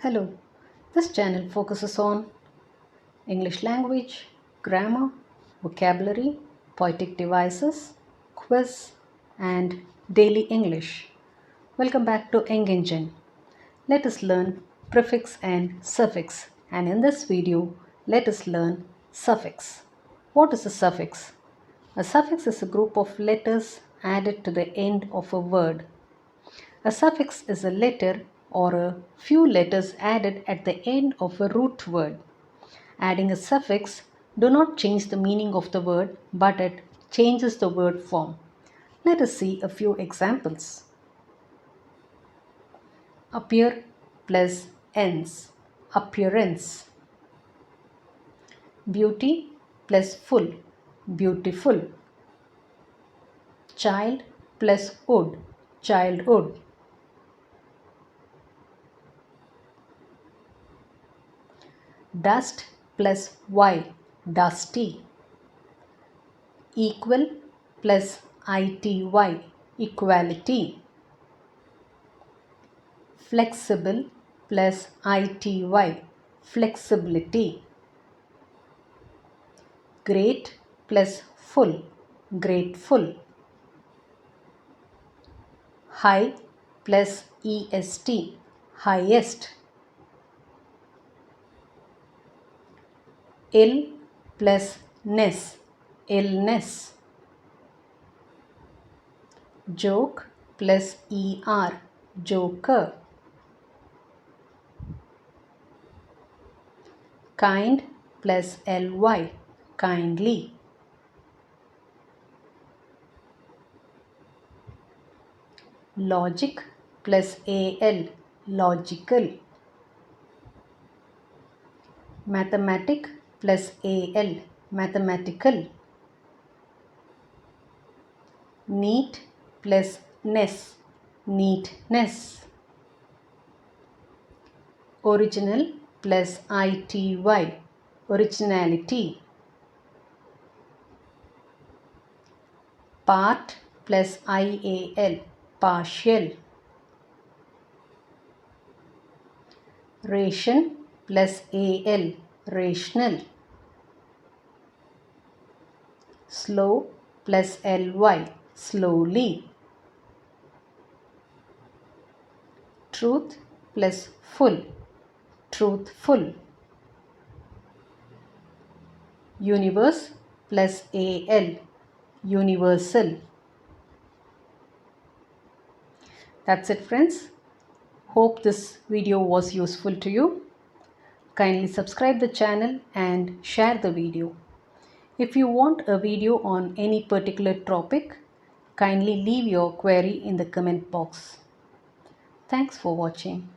Hello, this channel focuses on English language, grammar, vocabulary, poetic devices, quiz, and daily English. Welcome back to ENG ENGINE. Let us learn prefix and suffix, and in this video, let us learn suffix. What is a suffix? A suffix is a group of letters added to the end of a word. A suffix is a letter or a few letters added at the end of a root word. Adding a suffix do not change the meaning of the word, but it changes the word form. Let us see a few examples. Appear plus ends. Appearance. Beauty plus full. Beautiful. Child plus wood. Childhood. Dust plus y. Dusty. Equal plus ity. Equality. Flexible plus ity. Flexibility. Great plus full. Grateful. High plus est. Highest. Ill plus ness. Illness. Joke plus er. Joker. Kind plus ly. Kindly. Logic plus al. Logical. Mathematic plus al. Mathematical. Neat plus ness. Neatness. Original plus ity. Originality. Part plus ial. Partial. Ration plus al. Rational. Slow plus ly. Slowly. Truth plus full. Truthful. Universe plus al. Universal. That's it, friends. Hope this video was useful to you. Kindly subscribe the channel and share the video. If you want a video on any particular topic, kindly leave your query in the comment box. Thanks for watching.